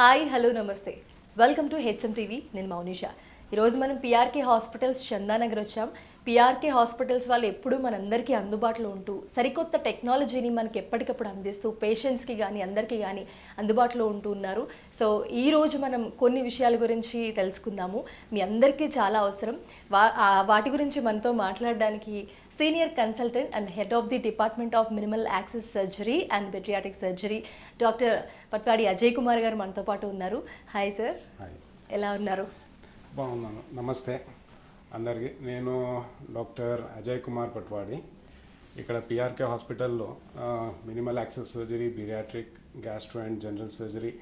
Hi hello నమస్తే welcome to HM TV. నేను మౌనిష. ఈరోజు మనం పిఆర్కే హాస్పిటల్స్ చందానగర్ వచ్చాం. పిఆర్కే హాస్పిటల్స్ వాళ్ళు ఎప్పుడూ మనందరికీ అందుబాటులో ఉంటూ సరికొత్త టెక్నాలజీని మనకి ఎప్పటికప్పుడు అందిస్తూ పేషెంట్స్కి కానీ అందరికీ కానీ అందుబాటులో ఉంటూ ఉన్నారు. సో ఈరోజు మనం కొన్ని విషయాల గురించి తెలుసుకుందాము. మీ అందరికీ చాలా అవసరం. వాటి గురించి మనతో మాట్లాడడానికి senior consultant and head of the department of minimal access surgery and bariatric surgery doctor Patwadi Ajay Kumar garu మనతో పాటు ఉన్నారు. హాయ్ సార్, ఎలా ఉన్నారు? బాగున్నాను. నమస్తే అందరికీ. నేను డాక్టర్ అజయ్ కుమార్ పట్వాడి. ఇక్కడ పిఆర్కే హాస్పిటల్లో minimal access surgery, bariatric, gastro and general surgery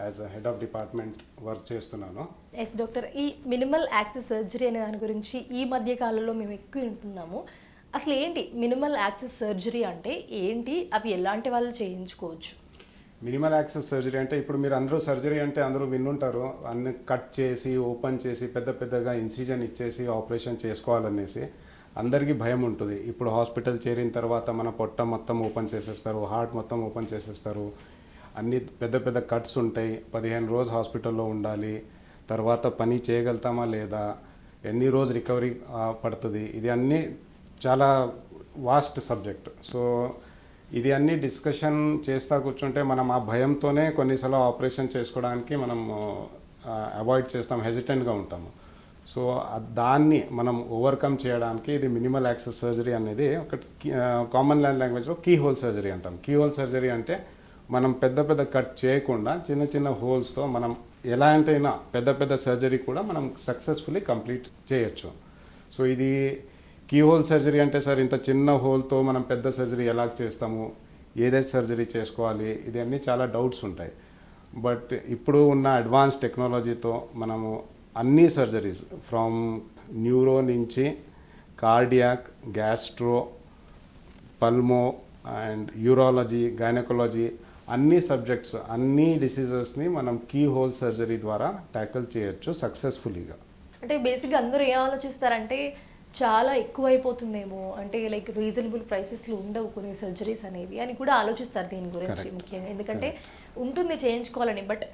as a head of department work చేస్తున్నాను. ఎస్ డాక్టర్, ఈ మినిమల్ యాక్సెస్ సర్జరీ అనే దాని గురించి ఈ మధ్య కాలంలో మేము ఎక్కువ వింటున్నాము. అసలు ఏంటి మినిమల్ యాక్సెస్ సర్జరీ అంటే ఏంటి? అవి ఎలాంటి వాళ్ళు చేయించుకోవచ్చు? మినిమల్ యాక్సెస్ సర్జరీ అంటే ఇప్పుడు మీరు అందరూ సర్జరీ అంటే అందరూ విన్నుంటారు, అన్ని కట్ చేసి ఓపెన్ చేసి పెద్దగా ఇన్సిజన్ ఇచ్చేసి ఆపరేషన్ చేసుకోవాలనేసి అందరికీ భయం ఉంటుంది. ఇప్పుడు హాస్పిటల్ చేరిన తర్వాత మన పొట్ట మొత్తం ఓపెన్ చేసేస్తారు, హార్ట్ మొత్తం ఓపెన్ చేసేస్తారు, అన్ని పెద్ద కట్స్ ఉంటాయి, 15 రోజు హాస్పిటల్లో ఉండాలి, తర్వాత పని చేయగలుగుతామా లేదా, ఎన్ని రోజు రికవరీ పడుతుంది, ఇది అన్నీ చాలా వాస్ట్ సబ్జెక్ట్. సో ఇది అన్నీ డిస్కషన్ చేస్తూ కూర్చుంటే మనం ఆ భయంతోనే కొన్నిసార్లు ఆపరేషన్ చేసుకోవడానికి మనం అవాయిడ్ చేస్తాం, హెజిటెంట్గా ఉంటాము. సో దాన్ని మనం ఓవర్కమ్ చేయడానికి ఇది మినిమల్ యాక్సెస్ సర్జరీ అనేది ఒక కామన్ లాంగ్వేజ్లో కీ హోల్ సర్జరీ అంటాం. కీ హోల్ సర్జరీ అంటే మనం పెద్ద కట్ చేయకుండా చిన్న హోల్స్తో మనం ఎలాంటైనా పెద్ద సర్జరీ కూడా మనం సక్సెస్ఫుల్లీ కంప్లీట్ చేయొచ్చు. సో ఇది కీ హోల్ సర్జరీ అంటే సార్ ఇంత చిన్న హోల్తో మనం పెద్ద సర్జరీ ఎలా చేస్తాము, ఏదైతే సర్జరీ చేసుకోవాలి, ఇది అన్నీ చాలా డౌట్స్ ఉంటాయి. బట్ ఇప్పుడు ఉన్న అడ్వాన్స్ టెక్నాలజీతో మనము అన్ని సర్జరీస్ ఫ్రమ్ న్యూరో నుంచి cardiac, gastro, pulmo and urology, gynaecology అన్ని సబ్జెక్ట్స్, అన్ని డిసీజెస్ని మనం కీ హోల్ సర్జరీ ద్వారా ట్యాకిల్ చేయొచ్చు సక్సెస్ఫుల్లీగా. అంటే బేసిక్గా అందరూ ఏం ఆలోచిస్తారంటే చాలా ఎక్కువ అయిపోతుందేమో, అంటే లైక్ రీజనబుల్ ప్రైసెస్లో ఉండవు కొన్ని సర్జరీస్ అనేవి అని కూడా ఆలోచిస్తారు దీని గురించి ముఖ్యంగా. ఎందుకంటే ఉంటుంది చేయించుకోవాలని, బట్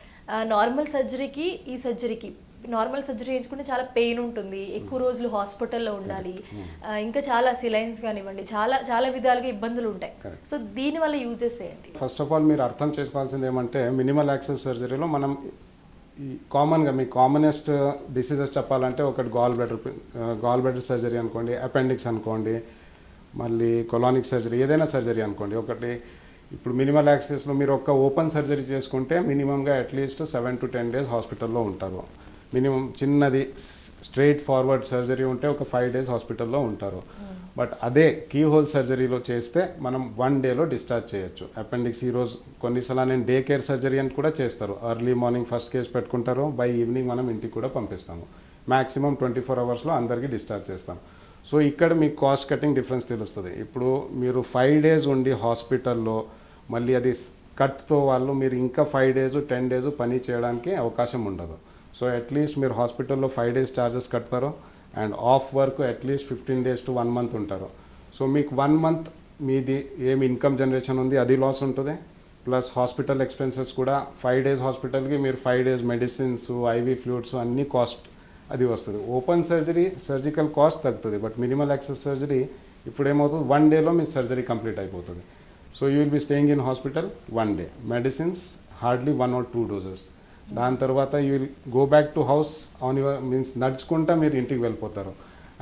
నార్మల్ సర్జరీకి ఈ సర్జరీకి నార్మల్ సర్జరీ చేయించుకుంటే చాలా పెయిన్ ఉంటుంది, ఎక్కువ రోజులు హాస్పిటల్లో ఉండాలి, ఇంకా చాలా సిలైన్స్ కానివ్వండి, చాలా విధాలుగా ఇబ్బందులు ఉంటాయి. సో దీనివల్ల యూజెస్ ఏంటి? ఫస్ట్ ఆఫ్ ఆల్ మీరు అర్థం చేసుకోవాల్సింది ఏమంటే మినిమల్ యాక్సెస్ సర్జరీలో మనం ఈ కామన్గా మీ కామనెస్ట్ డిసీజెస్ చెప్పాలంటే ఒకటి గాల్ బ్లాడర్ సర్జరీ అనుకోండి, అపెండిక్స్ అనుకోండి, మళ్ళీ కొలానిక్ సర్జరీ, ఏదైనా సర్జరీ అనుకోండి. ఒకటి ఇప్పుడు మినిమల్ యాక్సెస్లో మీరు ఒక ఓపెన్ సర్జరీ చేసుకుంటే మినిమంగా అట్లీస్ట్ 7 to 10 days హాస్పిటల్లో ఉంటారు. మినిమం చిన్నది స్ట్రైట్ ఫార్వర్డ్ సర్జరీ ఉంటే ఒక 5 days హాస్పిటల్లో ఉంటారు. బట్ అదే కీ హోల్ సర్జరీలో చేస్తే మనం 1 dayలో డిశ్చార్జ్ చేయొచ్చు. అపెండిక్స్ ఈరోజు కొన్నిసార్లు నేను డే కేర్ సర్జరీ అని కూడా చేస్తారు. ఎర్లీ మార్నింగ్ ఫస్ట్ కేసు పెట్టుకుంటారు, బై ఈవినింగ్ మనం ఇంటికి కూడా పంపిస్తాము. మ్యాక్సిమం 24 hours అందరికీ డిశ్చార్జ్ చేస్తాం. సో ఇక్కడ మీకు కాస్ట్ కటింగ్ డిఫరెన్స్ తెలుస్తుంది. ఇప్పుడు మీరు 5 days ఉండి హాస్పిటల్లో మళ్ళీ అది కట్తో వాళ్ళు మీరు ఇంకా 5 days 10 days పని చేయడానికి అవకాశం ఉండదు. సో అట్లీస్ట్ మీరు హాస్పిటల్లో 5 days ఛార్జెస్ కడతారు and of work at least 15 days to 1 month ఉంటారు. సో మీకు 1 month మీది ఏమి ఇన్కమ్ జనరేషన్ ఉంది అది లాస్ ఉంటుంది, ప్లస్ హాస్పిటల్ ఎక్స్పెన్సెస్ కూడా 5 days హాస్పిటల్కి మీరు 5 days మెడిసిన్స్, ఐవీ ఫ్లూయిడ్స్ అన్నీ కాస్ట్ అది వస్తుంది. ఓపెన్ సర్జరీ సర్జికల్ కాస్ట్ తగ్గుతుంది, బట్ మినిమల్ యాక్సెస్ సర్జరీ ఇప్పుడు ఏమవుతుంది 1 dayలో మీ సర్జరీ కంప్లీట్ అయిపోతుంది. So you will be staying in hospital 1 day, medicines hardly 1 or 2 doses. దాని తర్వాత you will go back to house on your means నడుచుకుంటా మీరు ఇంటికి వెళ్ళిపోతారు.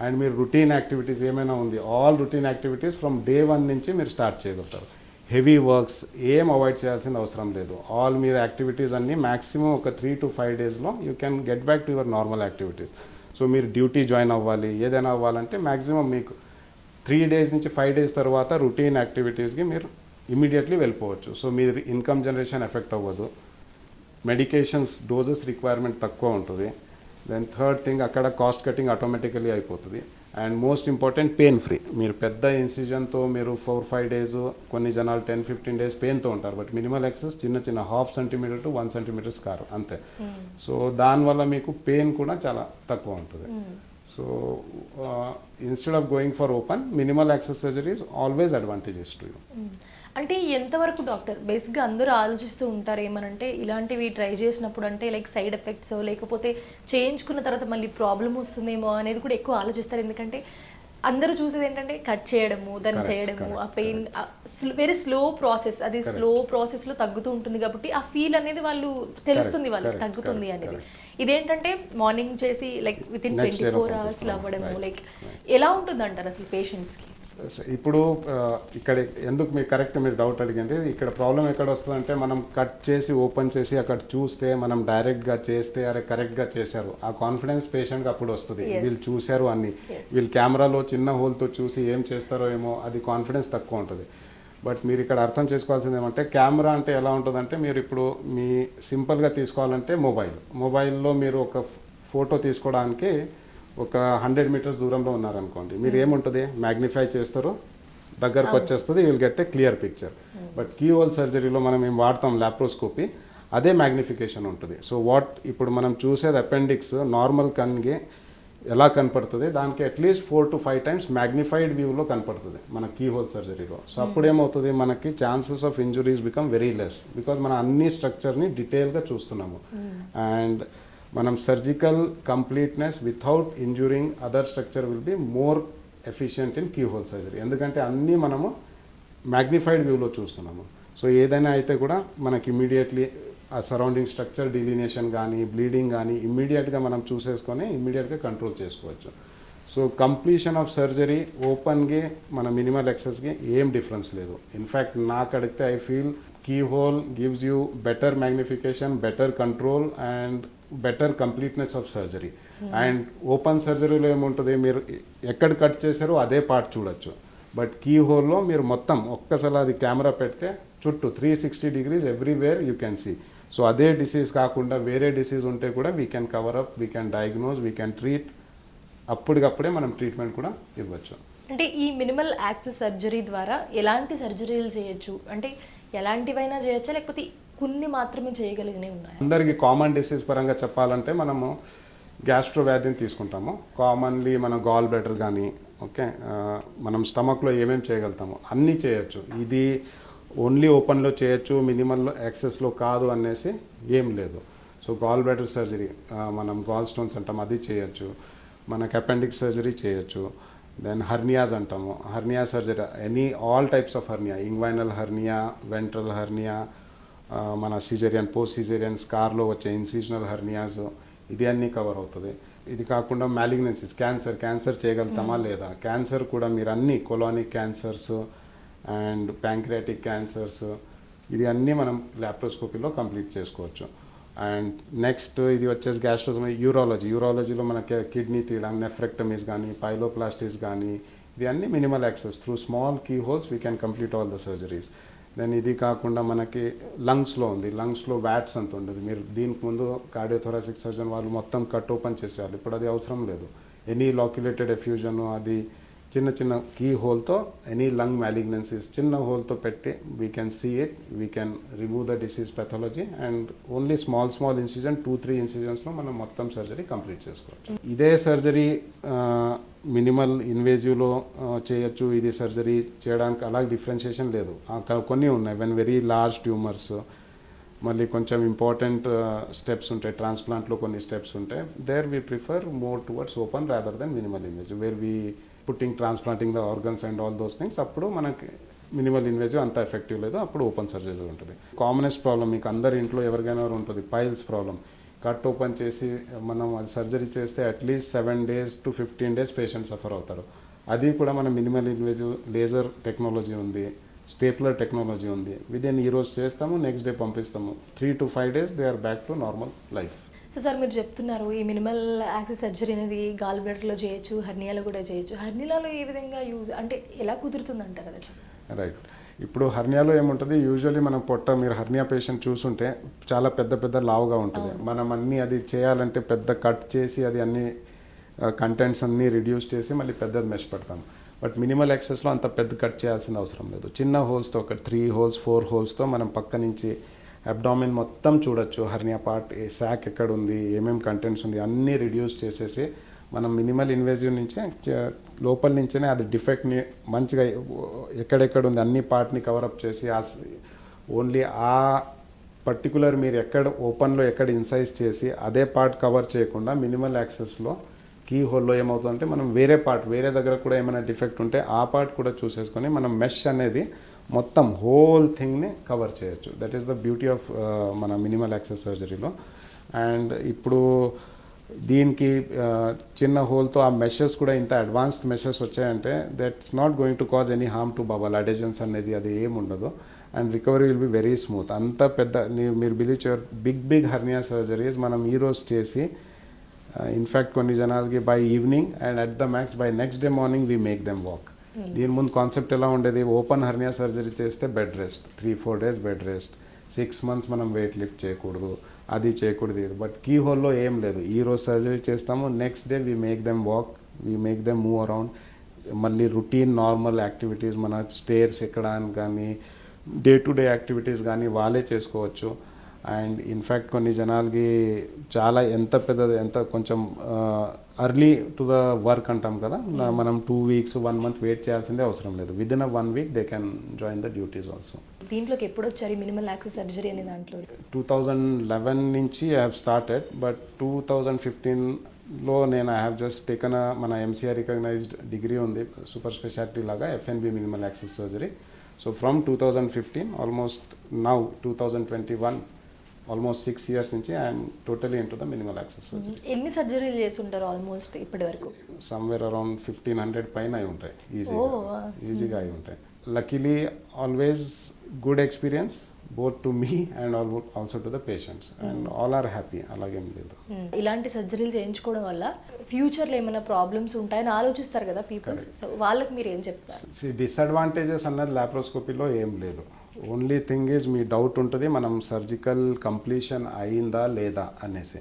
అండ్ మీరు రొటీన్ యాక్టివిటీస్ ఏమైనా ఉంది all routine activities from day 1 నుంచి మీరు స్టార్ట్ చేయగలుగుతారు. హెవీ వర్క్స్ ఏం అవాయిడ్ చేయాల్సిన అవసరం లేదు. ఆల్ మీరు యాక్టివిటీస్ అన్నీ మ్యాక్సిమం ఒక 3 to 5 daysలో you can get back to your normal activities. So మీరు డ్యూటీ జాయిన్ అవ్వాలి, ఏదైనా అవ్వాలంటే మ్యాక్సిమం మీకు 3 days నుంచి 5 days తర్వాత రొటీన్ యాక్టివిటీస్కి మీరు ఇమీడియట్లీ వెళ్ళిపోవచ్చు. సో మీరు ఇన్కమ్ జనరేషన్ ఎఫెక్ట్ అవ్వదు, మెడికేషన్స్ డోజెస్ రిక్వైర్మెంట్ తక్కువ ఉంటుంది. దెన్ థర్డ్ థింగ్ అక్కడ కాస్ట్ కటింగ్ ఆటోమేటికలీ అయిపోతుంది. And most important pain free. మీరు పెద్ద ఇన్సిజన్తో మీరు 4-5 days, కొన్ని జనాలు 10-15 days పెయిన్తో ఉంటారు. బట్ మినిమల్ యాక్సెస్ చిన్న 0.5 centimeter to 1 centimeter స్కార్ అంతే. సో దానివల్ల మీకు పెయిన్ కూడా చాలా తక్కువ ఉంటుంది. So instead of going for open minimal access surgery is always advantages to you. అంటే ఎంతవరకు డాక్టర్ బేసిక్గా అందరూ ఆలోచిస్తూ ఉంటారు ఏమనంటే ఇలాంటివి ట్రై చేసినప్పుడు అంటే లైక్ సైడ్ ఎఫెక్ట్స్ లేకపోతే చేయించుకున్న తర్వాత మళ్ళీ ప్రాబ్లం వస్తుందేమో అనేది కూడా ఎక్కువ ఆలోచిస్తారు. ఎందుకంటే అందరూ చూసేది ఏంటంటే కట్ చేయడము దాన్ని చేయడము ఆ పెయిన్ వెరీ స్లో ప్రాసెస్, అది స్లో ప్రాసెస్లో తగ్గుతూ ఉంటుంది కాబట్టి ఆ ఫీల్ అనేది వాళ్ళు తెలుస్తుంది వాళ్ళకి తగ్గుతుంది అనేది. ఇదేంటంటే మార్నింగ్ చేసి లైక్ విత్ ఇన్ 24 hours అవ్వడము లైక్ ఎలా ఉంటుంది అంటారు అసలు పేషెంట్స్కి? ఇప్పుడు ఇక్కడ ఎందుకు మీరు కరెక్ట్ మీరు డౌట్ అడిగింది. ఇక్కడ ప్రాబ్లం ఎక్కడ వస్తుందంటే మనం కట్ చేసి ఓపెన్ చేసి అక్కడ చూస్తే మనం డైరెక్ట్గా చేస్తే అరే కరెక్ట్గా చేశారు ఆ కాన్ఫిడెన్స్ పేషెంట్కి అప్పుడు వస్తుంది. వీళ్ళు చూశారు అన్ని, వీళ్ళు కెమెరాలో చిన్న హోల్తో చూసి ఏం చేస్తారో ఏమో అది కాన్ఫిడెన్స్ తక్కువ ఉంటుంది. బట్ మీరు ఇక్కడ అర్థం చేసుకోవాల్సింది ఏమంటే కెమెరా అంటే ఎలా ఉంటుందంటే మీరు ఇప్పుడు మీ సింపుల్గా తీసుకోవాలంటే మొబైల్లో మీరు ఒక ఫోటో తీసుకోవడానికి ఒక 100 meters దూరంలో ఉన్నారనుకోండి, మీరు ఏముంటుంది మ్యాగ్నిఫై చేస్తారు దగ్గరకు వచ్చేస్తుంది, will get a clear picture. But keyhole సర్జరీలో మనం ఏం వాడతాం లాప్రోస్కోపీ, అదే మ్యాగ్నిఫికేషన్ ఉంటుంది. సో ఇప్పుడు మనం చూసేది అపెండిక్స్ నార్మల్ కన్కి ఎలా కనపడుతుంది దానికి అట్లీస్ట్ 4 to 5 times మ్యాగ్నిఫైడ్ వ్యూలో కనపడుతుంది మన కీ హోల్ సర్జరీలో. సో అప్పుడు ఏమవుతుంది మనకి chances of injuries become very less because మనం అన్ని స్ట్రక్చర్ని డీటెయిల్గా చూస్తున్నాము. అండ్ మనం surgical completeness without injuring other structure will be more efficient in key whole surgery. ఎందుకంటే అన్నీ మనము మ్యాగ్నిఫైడ్ వ్యూలో చూస్తున్నాము. సో ఏదైనా అయితే కూడా మనకి ఇమీడియట్లీ ఆ సరౌండింగ్ స్ట్రక్చర్ డిలీనియేషన్ కానీ బ్లీడింగ్ కానీ ఇమ్మీడియట్గా మనం చూసేసుకొని ఇమ్మీడియట్గా కంట్రోల్ చేసుకోవచ్చు. సో కంప్లీషన్ ఆఫ్ సర్జరీ ఓపెన్కి మన మినిమల్ యాక్సెస్కి ఏం డిఫరెన్స్ లేదు. ఇన్ఫ్యాక్ట్ నాకు అడిగితే I feel keyhole gives you better magnification, better control and better completeness of surgery. And open సర్జరీలో ఏముంటుంది మీరు ఎక్కడ కట్ చేశారో అదే పార్ట్ చూడొచ్చు. బట్ కీ హోల్లో మీరు మొత్తం ఒక్కసారి అది కెమెరా పెడితే చుట్టూ 360 degrees everywhere you can see. So అదే డిసీజ్ కాకుండా వేరే డిసీజ్ ఉంటే కూడా we can cover up, we can diagnose, we can treat, అప్పటికప్పుడే మనం ట్రీట్మెంట్ కూడా ఇవ్వచ్చు. అంటే ఈ మినిమల్ యాక్సెస్ సర్జరీ ద్వారా ఎలాంటి సర్జరీలు చేయొచ్చు, అంటే ఎలాంటివైనా చేయొచ్చా లేకపోతే కొన్ని మాత్రమే చేయగలిగినవి ఉన్నాయి? అందరికీ కామన్ డిసీజ్ పరంగా చెప్పాలంటే మనము గ్యాస్ట్రో వ్యాధిని తీసుకుంటాము. కామన్లీ మనం గాల్ బ్లాడర్ కానీ మనం స్టమక్లో ఏమేమి చేయగలుగుతాము అన్నీ చేయొచ్చు. ఇది ఓన్లీ ఓపెన్లో చేయొచ్చు మినిమల్ యాక్సెస్లో కాదు అనేసి ఏం లేదు. సో గాల్ బ్లాడర్ సర్జరీ మనం గాల్ స్టోన్స్ అంటాం అది చేయొచ్చు, మనకి అపెండిక్స్ సర్జరీ చేయొచ్చు. దెన్ హర్నియాస్ అంటాము, hernia surgery all types of hernia, inguinal hernia, ventral hernia, మన సిజేరియన్, పోస్ట్ సిజేరియన్, స్కార్లో వచ్చే ఇన్సిజనల్ హర్నియాస్, ఇది అన్నీ కవర్ అవుతుంది. ఇది కాకుండా మ్యాలిగ్నెన్సీస్, క్యాన్సర్ చేయగలుగుతామా లేదా, క్యాన్సర్ కూడా మీరు అన్ని కొలానిక్ క్యాన్సర్స్ అండ్ ప్యాంక్రియాటిక్ క్యాన్సర్స్ ఇది అన్నీ మనం లాప్రోస్కోపీలో కంప్లీట్ చేసుకోవచ్చు. అండ్ నెక్స్ట్ ఇది వచ్చేసి గ్యాస్ట్రోజమీ, యూరాలజీలో మనకి కిడ్నీ తీయడం, నెఫ్రెక్టమీస్ కానీ పైలోప్లాస్టీస్ కానీ ఇది అన్నీ minimal access through small key holes we can complete all the surgeries. Then ఇది కాకుండా మనకి లంగ్స్లో ఉంది, లంగ్స్లో వ్యాట్స్ అంత ఉండదు. మీరు దీనికి ముందు కార్డియోథొరాసిక్ సర్జన్ వాళ్ళు మొత్తం కట్ ఓపెన్ చేసేవాళ్ళు, ఇప్పుడు అది అవసరం లేదు. ఎనీ లాక్యులేటెడ్ ఎఫ్యూజన్ అది చిన్న కీ హోల్తో ఎనీ లంగ్ మ్యాలిగ్నెన్సీస్ చిన్న హోల్తో పెట్టి we can see it, we can remove the disease pathology and only small incision 2-3 ఇన్సిజన్స్లో మనం మొత్తం సర్జరీ కంప్లీట్ చేసుకోవచ్చు. ఇదే సర్జరీ మినిమల్ ఇన్వేజివ్లో చేయొచ్చు, ఇది సర్జరీ చేయడానికి అలాగే డిఫరెన్షియేషన్ లేదు. కొన్ని ఉన్నాయి వెన్ వెరీ లార్జ్ ట్యూమర్స్, మళ్ళీ కొంచెం ఇంపార్టెంట్ స్టెప్స్ ఉంటాయి, ట్రాన్స్ప్లాంట్లో కొన్ని స్టెప్స్ ఉంటాయి. There we prefer more towards open rather than minimal invasive where we transplanting the organs and all those things. అప్పుడు మనకి మినిమల్ ఇన్వేజివ్ అంత ఎఫెక్టివ్ లేదు, అప్పుడు ఓపెన్ సర్జరీ ఉంటుంది. కామనెస్ట్ ప్రాబ్లం మీకు అందరి ఇంట్లో ఎవరికైనా ఉంటుంది పైల్స్ ప్రాబ్లం. కట్ ఓపెన్ చేసి మనం అది సర్జరీ చేస్తే at least 7 days to 15 days patient suffer అవుతారు. అది కూడా మన మినిమల్ ఇన్వేజివ్ లేజర్ టెక్నాలజీ ఉంది, స్టేప్లర్ టెక్నాలజీ ఉంది. విదిన్ ఈ రోజు చేస్తాము, నెక్స్ట్ డే పంపిస్తాము, 3 to 5 days they are back to normal life. So sir మీరు చెప్తున్నారు ఈ మినిమల్ యాక్సెస్ సర్జరీ అనేది గాల్ బ్లాడర్లో చేయొచ్చు, హర్నియాలో కూడా చేయొచ్చు. హర్నియాలో ఏ విధంగా యూజ్ అంటే ఎలా కుదురుతుంది అంటారు అది? రైట్, ఇప్పుడు హర్నియాలో ఏముంటుంది, యూజువల్లీ మనం మీరు హర్నియా పేషెంట్ చూసుంటే చాలా పెద్ద లావుగా ఉంటుంది. మనం అన్నీ అది చేయాలంటే పెద్ద కట్ చేసి అది అన్ని కంటెంట్స్ అన్నీ రిడ్యూస్ చేసి మళ్ళీ పెద్దది మెష్ పెడతాం. బట్ మినిమల్ యాక్సెస్లో అంత పెద్ద కట్ చేయాల్సిన అవసరం లేదు. చిన్న హోల్స్తో ఒక 3 holes 4 holes మనం పక్క నుంచి అబ్డామిన్ మొత్తం చూడొచ్చు. హర్నియా పార్ట్, శాక్ ఎక్కడ ఉంది, ఏమేమి కంటెంట్స్ ఉంది అన్నీ రిడ్యూస్ చేసేసి మనం మినిమల్ ఇన్వేజివ్ నుంచే లోపల నుంచేనే అది డిఫెక్ట్ని మంచిగా ఎక్కడెక్కడ ఉంది అన్ని పార్ట్ని కవరప్ చేసి ఓన్లీ ఆ పర్టికులర్ మీరు ఎక్కడ ఓపెన్లో ఎక్కడ ఇన్సైజ్ చేసి అదే పార్ట్ కవర్ చేయకుండా మినిమల్ యాక్సెస్లో కీ హోల్లో ఏమవుతుందంటే మనం వేరే దగ్గర కూడా ఏమైనా డిఫెక్ట్ ఉంటే ఆ పార్ట్ కూడా చూసేసుకొని మనం మెష్ అనేది మొత్తం హోల్ థింగ్ని కవర్ చేయొచ్చు. That is the beauty of మన మినిమల్ యాక్సెస్ సర్జరీలో. అండ్ ఇప్పుడు దీనికి చిన్న హోల్తో ఆ మెషెస్ కూడా ఇంత అడ్వాన్స్డ్ మెషెస్ వచ్చాయంటే that's not going to cause any harm to bowel adhesions అనేది అది ఏమి ఉండదు. And recovery will be very smooth. అంత పెద్ద మీరు బిలీవ్ చేయర్ బిగ్ హర్నియా సర్జరీస్ మనం ఈరోజు చేసి ఇన్ఫ్యాక్ట్ కొన్ని జనాలకి by evening and at the max by next day morning we make them walk. దీని ముందు కాన్సెప్ట్ ఎలా ఉండేది, ఓపెన్ హర్నియా సర్జరీ చేస్తే bed rest 3-4 days bed rest, 6 months మనం వెయిట్ లిఫ్ట్ చేయకూడదు, అది చేయకూడదు ఇది. బట్ కీ హోల్లో ఏం లేదు, ఈరోజు సర్జరీ చేస్తాము next day we make them walk, we make them move around. మళ్ళీ రొటీన్ నార్మల్ యాక్టివిటీస్ మన స్టేర్స్ ఎక్కడానికి కానీ డే టు డే యాక్టివిటీస్ కానీ వాళ్ళే చేసుకోవచ్చు. అండ్ ఇన్ఫ్యాక్ట్ కొన్ని జనాలకి చాలా ఎంత కొంచెం అర్లీ టు ద వర్క్ అంటాం కదా, మనం 2 weeks 1 month వెయిట్ చేయాల్సిందే అవసరం లేదు. Within 1 week they can join the duties also. దీంట్లోకి ఎప్పుడు వచ్చారు మినిమల్ యాక్సెస్ సర్జరీ అనే దాంట్లో? 2011 నుంచి ఐ హ్యావ్ స్టార్టెడ్, బట్ 2015లో నేను ఐ హ్యావ్ జస్ట్ టేకన్ మన ఎంసీఆర్ రికగ్నైజ్డ్ డిగ్రీ ఉంది సూపర్ స్పెషాలిటీ లాగా FNB minimal access surgery. So from 2015 almost now 2021 almost 6 years నుంచి I'm totally into the minimal access surgery. ఎన్ని సర్జరీలు చేసి ఉంటారు ఆల్మోస్ట్ ఇప్పటి వరకు? సమ్వేర్ అరౌండ్ 1500 పైన అయి ఉంటాయి, ఈజీగా అయి ఉంటాయి. Luckily always good experience both to me and also to the patients and all are happy. అలాగేం లేదు. ఇలాంటి సర్జరీలు చేయించుకోవడం వల్ల ఫ్యూచర్లో ఏమైనా ప్రాబ్లమ్స్ ఉంటాయని ఆలోచిస్తారు కదా పీపుల్స్, సో వాళ్ళకి మీరు ఏం చెప్తారు? డిసడ్వాంటేజెస్ అన్నది లాప్రోస్కోపీలో ఏం లేదు. Only thing is me doubt ఉంటుంది మనం సర్జికల్ కంప్లీషన్ అయిందా లేదా అనేసి.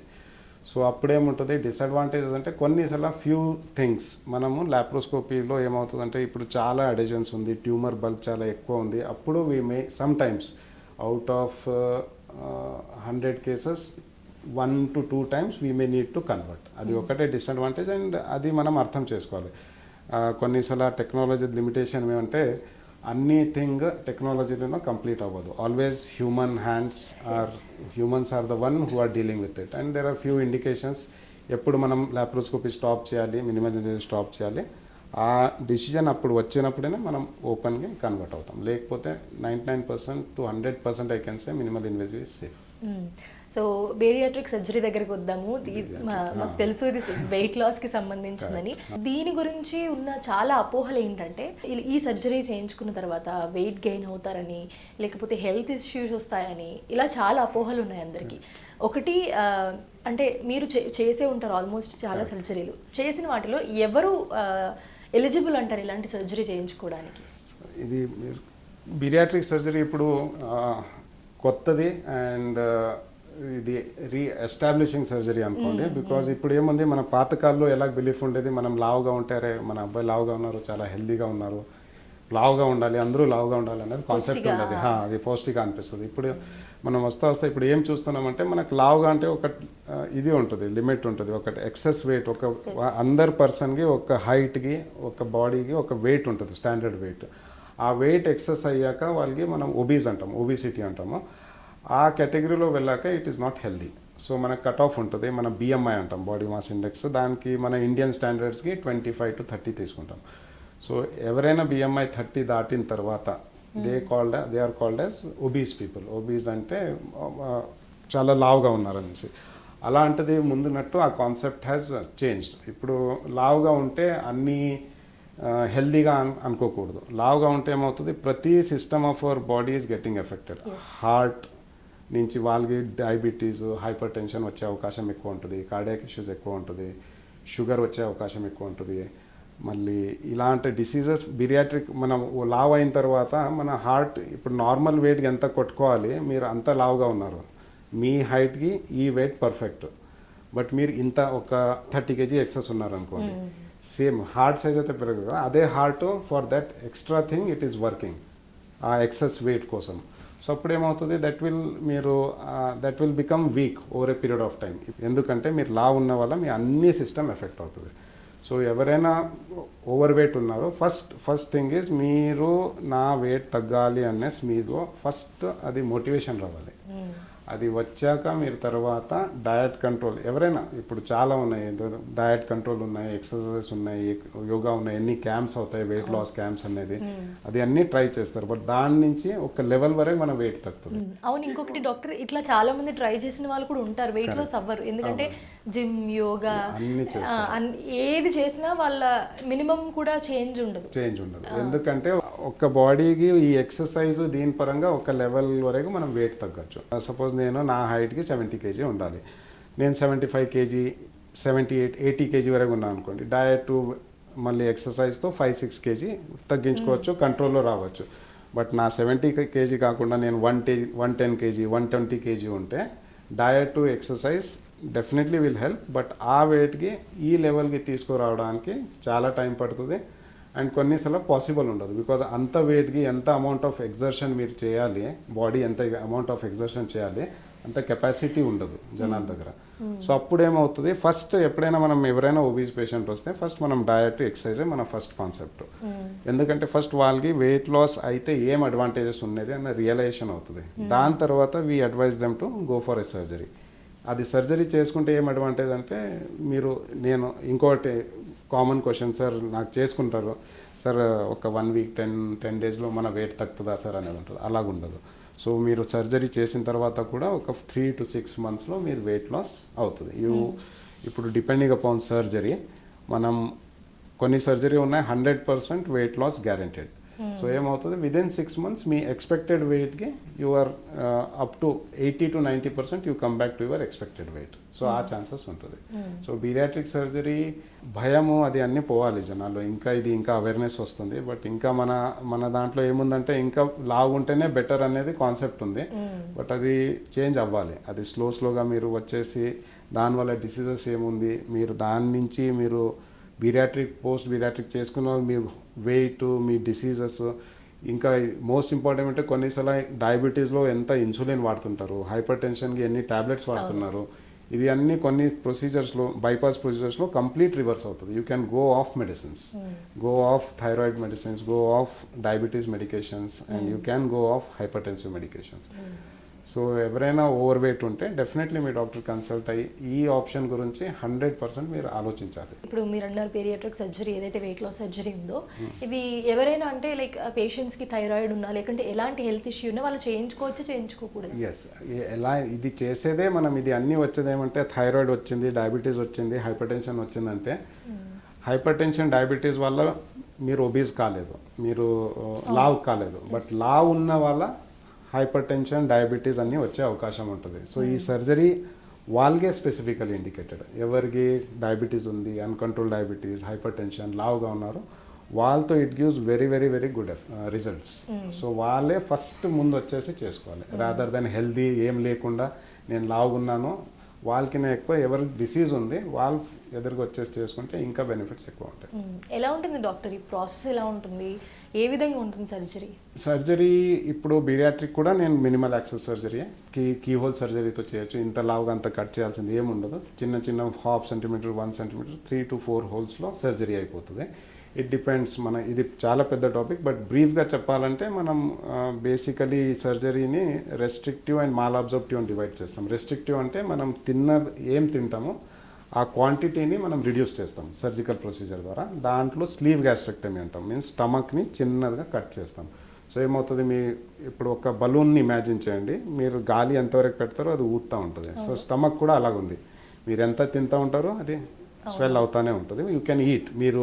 సో అప్పుడేముంటుంది డిసడ్వాంటేజెస్ అంటే కొన్నిసార్లు ఫ్యూ థింగ్స్ మనము లాప్రోస్కోపీలో ఏమవుతుందంటే ఇప్పుడు చాలా అడెజన్స్ ఉంది, ట్యూమర్ బల్క్ చాలా ఎక్కువ ఉంది, అప్పుడు we may some times out of 100 cases 1 to 2 times we may need to convert. అది ఒకటే డిసడ్వాంటేజ్ అండ్ అది మనం అర్థం చేసుకోవాలి. కొన్నిసార్లు టెక్నాలజీ లిమిటేషన్ ఏమంటే అన్ని థింగ్ టెక్నాలజీలో కంప్లీట్ అవ్వదు. Always humans are the one who are dealing with it and there are few indications ఎప్పుడు మనం లాప్రోస్కోపీ స్టాప్ చేయాలి, మినిమల్ స్టాప్ చేయాలి, ఆ డిసిజన్ అప్పుడు వచ్చినప్పుడే మనం ఓపెన్గా కన్వర్ట్ అవుతాం. లేకపోతే 99% to 100% I can say minimal invasive is safe. So bariatric surgery దగ్గరికి వద్దాము. మాకు తెలుసు ఇది వెయిట్ లాస్కి సంబంధించిందని. దీని గురించి ఉన్న చాలా అపోహలు ఏంటంటే ఈ సర్జరీ చేయించుకున్న తర్వాత వెయిట్ గెయిన్ అవుతారని, లేకపోతే హెల్త్ ఇష్యూస్ వస్తాయని, ఇలా చాలా అపోహలు ఉన్నాయి అందరికీ. ఒకటి అంటే మీరు చేసే ఉంటారు ఆల్మోస్ట్ చాలా సర్జరీలు, చేసిన వాటిలో ఎవరు ఎలిజిబుల్ అంటారు ఇలాంటి సర్జరీ చేయించుకోవడానికి? ఇది బీరియాట్రిక్ సర్జరీ ఇప్పుడు కొత్తది అండ్ ఇది ఎస్టాబ్లిషింగ్ సర్జరీ అనుకోండి. బికాజ్ ఇప్పుడు ఏముంది మన పాతకాల్లో ఎలా బిలీఫ్ ఉండేది, మనం లావుగా ఉంటారే, మన అబ్బాయి లావుగా ఉన్నారు, చాలా హెల్దీగా ఉన్నారు, లావుగా ఉండాలి, అందరూ లావుగా ఉండాలి అనేది కాన్సెప్ట్ ఉండేది. అది పౌష్టిగా అనిపిస్తుంది. ఇప్పుడు మనం వస్తా ఇప్పుడు ఏం చూస్తున్నామంటే మనకు లావుగా అంటే ఒక ఇది ఉంటుంది, లిమిట్ ఉంటుంది, ఒక ఎక్సెస్ వెయిట్, ఒక అందర్ పర్సన్కి ఒక హైట్కి ఒక బాడీకి ఒక వెయిట్ ఉంటుంది, స్టాండర్డ్ వెయిట్. ఆ వెయిట్ ఎక్సెస్ అయ్యాక వాళ్ళకి మనం ఒబీస్ అంటాము, ఒబిసిటీ అంటాము. ఆ కేటగిరీలో వెళ్ళాక it is not healthy. So మనకు కట్ ఆఫ్ ఉంటుంది, మన బిఎంఐ అంటాం, బాడీ మాస్ ఇండెక్స్. దానికి మన ఇండియన్ స్టాండర్డ్స్కి 25 to 30 తీసుకుంటాం. సో ఎవరైనా బిఎంఐ 30 దాటిన తర్వాత they are called as obese people. Obese అంటే చాలా లావుగా ఉన్నారనేసి. అలాంటిది ముందున్నట్టు ఆ కాన్సెప్ట్ హ్యాస్ చేంజ్డ్. ఇప్పుడు లావుగా ఉంటే అన్నీ హెల్దీగా అనుకోకూడదు. లావుగా ఉంటే ఏమవుతుంది, ప్రతి system of our body is getting affected. Heart నుంచి వాళ్ళకి డయాబెటీస్, హైపర్ టెన్షన్ వచ్చే అవకాశం ఎక్కువ ఉంటుంది, కార్డియాక్ ఇష్యూస్ ఎక్కువ ఉంటుంది, షుగర్ వచ్చే అవకాశం ఎక్కువ ఉంటుంది. మళ్ళీ ఇలాంటి డిసీజెస్ బీరియాట్రిక్ మనం లావ్ అయిన తర్వాత మన హార్ట్ ఇప్పుడు నార్మల్ వెయిట్కి ఎంత కొట్టుకోవాలి, మీరు అంత లావుగా ఉన్నారు, మీ హైట్కి ఈ వెయిట్ పర్ఫెక్ట్, బట్ మీరు ఇంత ఒక 30 kg ఎక్సెస్ ఉన్నారనుకోండి, సేమ్ హార్ట్ సైజ్ అయితే పెరగదు కదా, అదే heart for that extra thing it is working ఆ ఎక్సెస్ వెయిట్ కోసం. సో అప్పుడు ఏమవుతుంది that will become weak over a period of time. ఎందుకంటే మీరు లావు ఉన్న వల్ల మీ అన్ని సిస్టమ్ ఎఫెక్ట్ అవుతుంది. సో ఎవరైనా ఓవర్ వెయిట్ ఉన్నారో ఫస్ట్ థింగ్ ఈజ్ మీరు నా వెయిట్ తగ్గాలి అనేసి మీరు ఫస్ట్ అది మోటివేషన్ రావాలి. అది వచ్చాక మీరు తర్వాత డయట్ కంట్రోల్, ఎవరైనా ఇప్పుడు చాలా ఉన్నాయి, డయట్ కంట్రోల్ ఉన్నాయి, ఎక్సర్సైజెస్ ఉన్నాయి, యోగా ఉన్నాయి, ఎన్ని క్యాంప్స్ అవుతాయి, వెయిట్ లాస్ క్యాంప్స్ అనేది, అది అన్నీ ట్రై చేస్తారు. బట్ దాని నుంచి ఒక లెవెల్ వరకు మన వెయిట్ తగ్గుతుంది. అవును, ఇంకొకటి డాక్టర్, ఇట్లా చాలా మంది ట్రై చేసిన వాళ్ళు కూడా ఉంటారు, వెయిట్ లాస్ అవ్వరు. ఎందుకంటే జిమ్, యోగా ఏది చేసినా వాళ్ళ మినిమం కూడా చేంజ్ ఉండదు. ఎందుకంటే ఒక బాడీకి ఈ ఎక్సర్సైజ్ దీని పరంగా ఒక లెవెల్ వరకు మనం వెయిట్ తగ్గచ్చు. సపోజ్ నేను నా హైట్కి 70 kg ఉండాలి, నేను 75 kg 78 80 kg వరకు ఉన్నాను అనుకోండి, డయట్ మళ్ళీ ఎక్సర్సైజ్తో 5-6 kg తగ్గించుకోవచ్చు, కంట్రోల్లో రావచ్చు. బట్ నా 70 kg కాకుండా నేను 110 kg 120 kg ఉంటే diet exercise definitely will help. But ఆ వెయిట్కి ఈ లెవెల్కి తీసుకురావడానికి చాలా టైం పడుతుంది అండ్ కొన్నిసార్లు పాసిబుల్ ఉండదు. బికాజ్ అంత వెయిట్కి ఎంత అమౌంట్ ఆఫ్ ఎగ్జర్షన్ మీరు చేయాలి, బాడీ ఎంత అమౌంట్ ఆఫ్ ఎగ్జర్షన్ చేయాలి, అంత కెపాసిటీ ఉండదు జనాల దగ్గర. సో అప్పుడు ఏమవుతుంది, ఫస్ట్ ఎప్పుడైనా మనం ఎవరైనా ఒబీస్ పేషెంట్ వస్తే ఫస్ట్ మనం డయట్ ఎక్సర్సైజే మన ఫస్ట్ కాన్సెప్ట్. ఎందుకంటే ఫస్ట్ వాళ్ళకి వెయిట్ లాస్ అయితే ఏం అడ్వాంటేజెస్ ఉన్నది అన్న రియలైజేషన్ అవుతుంది. దాని తర్వాత we advise them to go for a surgery. అది సర్జరీ చేసుకుంటే ఏం అడ్వాంటేజ్ అంటే, నేను ఇంకోటి కామన్ క్వశ్చన్, సార్ నాకు చేసుకుంటారు సార్ ఒక 1 week 10 daysలో మన వెయిట్ తగ్గుతుందా సార్ అనేది ఉంటుంది. అలాగుండదు. సో మీరు సర్జరీ చేసిన తర్వాత కూడా ఒక 3 to 6 monthsలో మీరు వెయిట్ లాస్ అవుతుంది. ఇప్పుడు డిపెండింగ్ అపాన్ సర్జరీ, మనం కొన్ని సర్జరీ ఉన్నాయి 100% వెయిట్ లాస్ గ్యారెంటెడ్. సో ఏమవుతుంది, విదిన్ 6 months మీ ఎక్స్పెక్టెడ్ వెయిట్కి you are up to 80 to 90% you come back to your expected weight. So ఆ ఛాన్సెస్ ఉంటుంది. సో బీరియాట్రిక్ సర్జరీ భయము అది అన్నీ పోవాలి జనాల్లో, ఇంకా అవేర్నెస్ వస్తుంది. బట్ ఇంకా మన దాంట్లో ఏముందంటే, ఇంకా లాగుంటేనే బెటర్ అనేది కాన్సెప్ట్ ఉంది. బట్ అది చేంజ్ అవ్వాలి. అది స్లోగా మీరు వచ్చేసి దానివల్ల డిసీజెస్ ఏముంది, మీరు దాని నుంచి మీరు పోస్ట్ బీరియాట్రిక్ చేసుకున్న మీరు వెయిట్, మీ డిసీజెస్, ఇంకా మోస్ట్ ఇంపార్టెంట్ అంటే కొన్నిసార్లు డయాబెటీస్లో ఎంత ఇన్సులిన్ వాడుతుంటారు, హైపర్ టెన్షన్కి ఎన్ని టాబ్లెట్స్ వాడుతున్నారు, ఇది అన్ని కొన్ని ప్రొసీజర్స్లో, బైపాస్ ప్రొసీజర్స్లో కంప్లీట్ రివర్స్ అవుతుంది. You can go of medicines, go of thyroid medicines, go of diabetes medications and you can go of hyper tensive medications. So ఎవరైనా ఓవర్ వెయిట్ ఉంటే డెఫినెట్లీ మీ doctor consult అయ్యి ఈ option గురించి 100% మీరు ఆలోచించాలి. ఇప్పుడు మీరు అన్నారు పీరియాట్రిక్ సర్జరీ, ఏదైతే వెయిట్ లాస్ సర్జరీ ఉందో, ఇది ఎవరైనా అంటే లైక్ పేషెంట్స్కి థైరాయిడ్ ఉన్నా లేకుంటే ఎలాంటి హెల్త్ ఇష్యూ ఉన్నా వాళ్ళు చేయించుకోవచ్చు, చేయించుకోకూడదు? ఎస్, ఇది చేసేదే మనం, ఇది అన్నీ వచ్చేది ఏమంటే థైరాయిడ్ వచ్చింది, డయాబెటీస్ వచ్చింది, హైపర్ టెన్షన్ వచ్చిందంటే, హైపర్ టెన్షన్ డయాబెటీస్ వల్ల మీరు ఒబీస్ కాలేదు, మీరు లావ్ కాలేదు. బట్ లావ్ ఉన్న వల్ల హైపర్ టెన్షన్, డయాబెటీస్ అన్నీ వచ్చే అవకాశం ఉంటుంది. సో ఈ సర్జరీ వాళ్ళకే స్పెసిఫికల్ ఇండికేటెడ్. ఎవరికి డయాబెటీస్ ఉంది, అన్కంట్రోల్ డయాబెటీస్, హైపర్ టెన్షన్, లావుగా ఉన్నారు, వాళ్ళతో it gives very very very good results. So వాళ్ళే ఫస్ట్ ముందు వచ్చేసి చేసుకోవాలి, రాదర్ దెన్ హెల్దీ ఏం లేకుండా నేను లావుగున్నాను, వాళ్ళకినే ఎక్కువ ఎవరికి డిసీజ్ ఉంది వాళ్ళు ఎదురుగా వచ్చేసి చేసుకుంటే ఇంకా బెనిఫిట్స్ ఎక్కువ ఉంటాయి. ఎలా ఉంటుంది డాక్టర్ ఈ ప్రాసెస్, ఎలా ఉంటుంది, ఏ విధంగా ఉంటుంది సర్జరీ? ఇప్పుడు బీరియాట్రిక్ కూడా నేను మినిమల్ యాక్సెస్ సర్జరీ, కీహోల్ సర్జరీతో చేయొచ్చు. ఇంత లావుగా అంత కట్ చేయాల్సింది ఏముండదు. చిన్న 1/2 centimeter 1 centimeter 3 to 4 holes surgery అయిపోతుంది. It depends. ఇది చాలా పెద్ద టాపిక్, బట్ బ్రీఫ్గా చెప్పాలంటే మనం బేసికలీ సర్జరీని రెస్ట్రిక్టివ్ అండ్ మాల్ అబ్జర్ప్టివ్ అని డివైడ్ చేస్తాం. రెస్ట్రిక్టివ్ అంటే మనం ఏం తింటామో ఆ క్వాంటిటీని మనం రిడ్యూస్ చేస్తాం సర్జికల్ ప్రొసీజర్ ద్వారా. దాంట్లో స్లీవ్ గ్యాస్ట్రెక్టమీ అంటాం, మీన్స్ స్టమక్ని చిన్నదిగా కట్ చేస్తాం. సో ఏమవుతుంది, ఇప్పుడు ఒక బలూన్ని ఇమాజిన్ చేయండి, మీరు గాలి ఎంతవరకు పెడతారో అది ఊదుతూ ఉంటుంది. సో స్టమక్ కూడా అలాగుంది, మీరు ఎంత తింటూ ఉంటారో అది స్వెల్ అవుతానే ఉంటుంది. You can eat. మీరు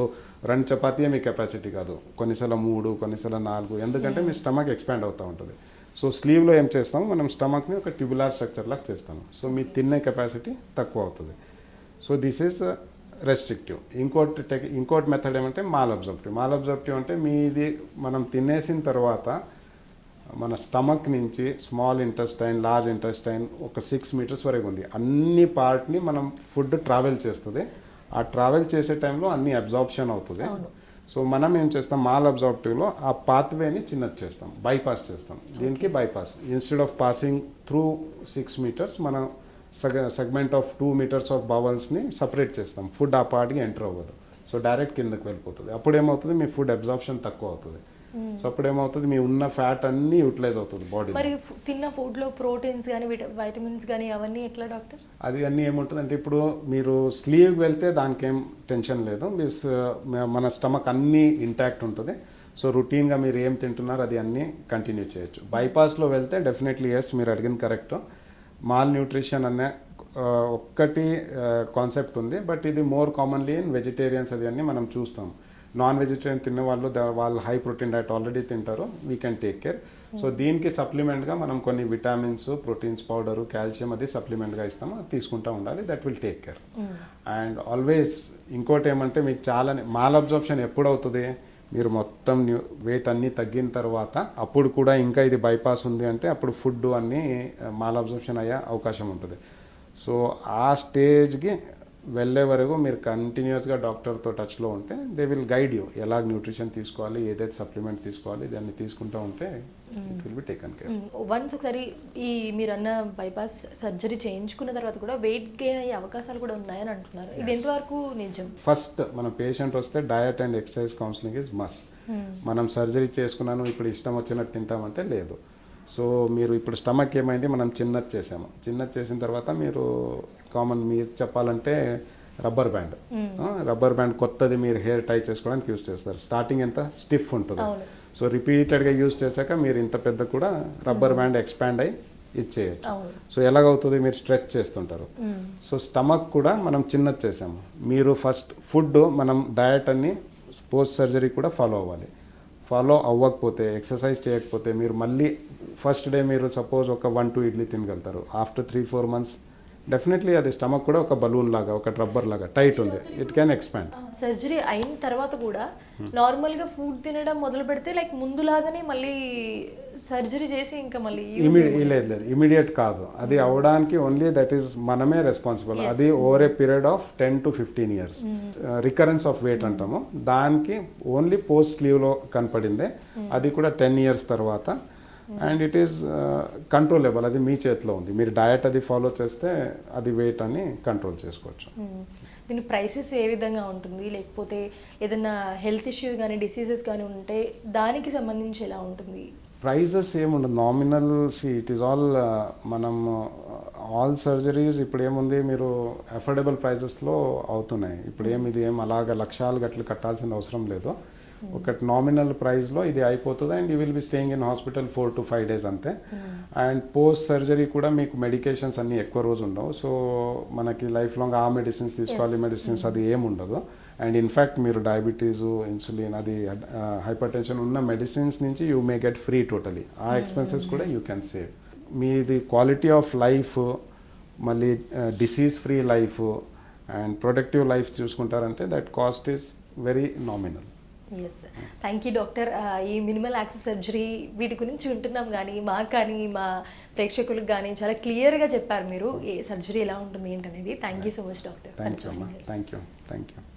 2 చపాతీయే మీ కెపాసిటీ కాదు, కొన్నిసార్లు 3, కొన్నిసార్లు 4, ఎందుకంటే మీ స్టమక్ ఎక్స్పాండ్ అవుతూ ఉంటుంది. సో స్లీవ్లో ఏం చేస్తాము, మనం స్టమక్ని ఒక ట్యూబులార్ స్ట్రక్చర్ లాగా చేస్తాము. సో మీ తినే కెపాసిటీ తక్కువ అవుతుంది. So this is restrictive. ఇంకోటి మెథడ్ ఏమంటే మాల్ అబ్జర్ప్టివ్ అంటే మీది మనం తినేసిన తర్వాత మన స్టమక్ నుంచి స్మాల్ ఇంటెస్టైన్, లార్జ్ ఇంటెస్టైన్ ఒక 6 meters వరకు ఉంది, అన్ని పార్ట్ని మనం ఫుడ్ ట్రావెల్ చేస్తుంది. ఆ ట్రావెల్ చేసే టైంలో అన్ని అబ్జార్ప్షన్ అవుతుంది. సో మనం ఏం చేస్తాం మాల్ అబ్జార్ప్టివ్లో ఆ పాత్వేని చిన్నది చేస్తాం, బైపాస్ చేస్తాం. దీనికి bypass instead of passing through 6 meters మనం సెగ్మెంట్ ఆఫ్ 2 meters ఆఫ్ బవల్స్ని సపరేట్ చేస్తాం. ఫుడ్ ఆ పార్ట్కి ఎంటర్ అవ్వదు, సో డైరెక్ట్ కిందకి వెళ్ళిపోతుంది. అప్పుడు ఏమవుతుంది, మీ ఫుడ్ అబ్జార్ప్షన్ తక్కువ అవుతుంది. సో అప్పుడు ఏమవుతుంది, మీ ఉన్న ఫ్యాట్ అన్నీ యూటిలైజ్ అవుతుంది బాడీ. మరి తిన్న ఫుడ్లో ప్రోటీన్స్ కానీ వైటమిన్స్ కానీ అవన్నీ ఎట్లా డాక్టర్? అది అన్నీ ఏముంటుంది అంటే, ఇప్పుడు మీరు స్లీవ్కి వెళ్తే దానికి ఏం టెన్షన్ లేదు, మన స్టమక్ అన్నీ ఇంటాక్ట్ ఉంటుంది. సో రొటీన్గా మీరు ఏం తింటున్నారో అది అన్నీ కంటిన్యూ చేయొచ్చు. బైపాస్లో వెళ్తే డెఫినెట్లీ ఎస్, మీరు అడిగిన కరెక్ట్. మాల్ న్యూట్రిషన్ అనే ఒక్కటి కాన్సెప్ట్ ఉంది, బట్ ఇది మోర్ కామన్లీ ఇన్ వెజిటేరియన్స్ అది అన్నీ మనం చూస్తాం. నాన్ వెజిటేరియన్ తినే వాళ్ళు హై ప్రోటీన్ డైట్ ఆల్రెడీ తింటారు, we can take care. So దీనికి సప్లిమెంట్గా మనం కొన్ని విటామిన్స్, ప్రోటీన్స్ పౌడరు, కాల్షియం అది సప్లిమెంట్గా ఇస్తాము, అది తీసుకుంటూ ఉండాలి. That will take care. And always ఇంకోటి ఏమంటే, మీకు చాలా మాల్ అబ్జార్ప్షన్ ఎప్పుడు అవుతుంది, మీరు మొత్తం వెయిట్ అన్నీ తగ్గిన తర్వాత, అప్పుడు కూడా ఇంకా ఇది బైపాస్ ఉంది అంటే అప్పుడు ఫుడ్ అన్నీ మాల్ అబ్జార్ప్షన్ అయ్యే అవకాశం ఉంటుంది. సో ఆ స్టేజ్కి వెళ్ళే వరకు మీరు కంటిన్యూస్గా డాక్టర్తో టచ్లో ఉంటే దే విల్ గైడ్ యూ, ఎలా న్యూట్రిషన్ తీసుకోవాలి, ఏదైతే సప్లిమెంట్ తీసుకోవాలి, దాన్ని తీసుకుంటూ ఉంటే it will be taken care. Once ఒకసారి ఈ మీరన్న బైపాస్ సర్జరీ చేయించుకున్న తర్వాత కూడా వెయిట్ గెయిన్ అయ్యే అవకాశాలు కూడా ఉన్నాయని అంటున్నారు. ఇది ఎంతవరకు నిజం? ఫస్ట్ మన పేషెంట్ వస్తే diet and exercise counselling is must. మనం సర్జరీ చేసుకున్నాను ఇప్పుడు ఇష్టం వచ్చినట్టు తింటామంటే లేదు. సో మీరు ఇప్పుడు స్టమక్ ఏమైంది, మనం చిన్నది చేసాము, చిన్నది చేసిన తర్వాత మీరు మీరు చెప్పాలంటే రబ్బర్ బ్యాండ్ కొత్తది మీరు హెయిర్ టై చేసుకోవడానికి యూజ్ చేస్తారు. స్టార్టింగ్ ఎంత స్టిఫ్ ఉంటుంది, సో రిపీటెడ్గా యూజ్ చేశాక మీరు ఇంత పెద్ద కూడా రబ్బర్ బ్యాండ్ ఎక్స్పాండ్ అయ్యి ఇచ్చేయచ్చు. సో ఎలాగవుతుంది, మీరు స్ట్రెచ్ చేస్తుంటారు. సో స్టమక్ కూడా మనం చిన్నది చేసాము. మీరు ఫస్ట్ ఫుడ్ మనం డయట్ అన్ని పోస్ట్ సర్జరీ కూడా ఫాలో అవ్వాలి. ఫాలో అవ్వకపోతే, ఎక్సర్సైజ్ చేయకపోతే, మీరు మళ్ళీ ఫస్ట్ డే మీరు సపోజ్ ఒక 1-2 ఇడ్లీ తినగలుగుతారు. ఆఫ్టర్ 3-4 months డెఫినెట్లీ అది స్టమక్ కూడా ఒక బలూన్ లాగా, ఒక రబ్బర్ లాగా టైట్ ఉంది, ఇట్ క్యాన్ ఎక్స్పాండ్. సర్జరీ అయిన తర్వాత కూడా నార్మల్గా ఫుడ్ తినడం మొదలు పెడితే లైక్ ముందులాగానే మళ్ళీ సర్జరీ చేసి ఇంకా మళ్ళీ లేదు ఇమీడియట్ కాదు, అది అవ్వడానికి ఓన్లీ దట్ ఈస్ మనమే రెస్పాన్సిబుల్. అది over a period of 10 to 15 years recurrence of weight అంటాము. దానికి ఓన్లీ పోస్ట్ స్లీవ్లో కనపడిందే, అది కూడా 10 years తర్వాత. అండ్ ఇట్ ఈస్ కంట్రోలబుల్, అది మీ చేతిలో ఉంది. మీరు డయట్ అది ఫాలో చేస్తే అది వెయిట్ అని కంట్రోల్ చేసుకోవచ్చు. దీని ప్రైసెస్ ఏ విధంగా ఉంటుంది, లేకపోతే ఏదైనా హెల్త్ ఇష్యూ కానీ డిసీజెస్ కానీ ఉంటే దానికి సంబంధించి ఎలా ఉంటుంది? ప్రైజెస్ ఏముండదు, నామినల్. ఇట్ ఈస్ ఆల్ మనం ఆల్ సర్జరీస్ ఇప్పుడు ఏముంది, మీరు అఫోర్డబుల్ ప్రైజెస్లో అవుతున్నాయి. ఇప్పుడు ఇది అలాగ లక్షలు గట్లు కట్టాల్సిన అవసరం లేదు. ఒక నామినల్ ప్రైస్లో ఇది అయిపోతుంది. And you will be staying in hospital 4 to 5 days అంతే. అండ్ పోస్ట్ సర్జరీ కూడా మీకు మెడికేషన్స్ అన్నీ ఎక్కువ రోజు ఉండవు. సో మనకి లైఫ్ లాంగ్ ఆ మెడిసిన్స్ తీసుకోవాలి, మెడిసిన్స్ అది ఏముండదు. అండ్ ఇన్ఫ్యాక్ట్ మీరు డయాబెటీసు, ఇన్సులిన్, అది హైపర్ టెన్షన్ ఉన్న మెడిసిన్స్ నుంచి you may get free totally. ఆ ఎక్స్పెన్సెస్ కూడా యూ క్యాన్ సేవ్. మీది క్వాలిటీ ఆఫ్ లైఫ్, మళ్ళీ disease free life and productive life చూసుకుంటారంటే that cost is very nominal. Yes, thank you doctor. ఈ minimal access surgery వీటి గురించి వింటున్నాం కానీ మాకు కానీ మా ప్రేక్షకులకు కానీ చాలా క్లియర్గా చెప్పారు మీరు ఏ సర్జరీ ఎలా ఉంటుంది ఏంటనేది. Thank you so much doctor. Thank you.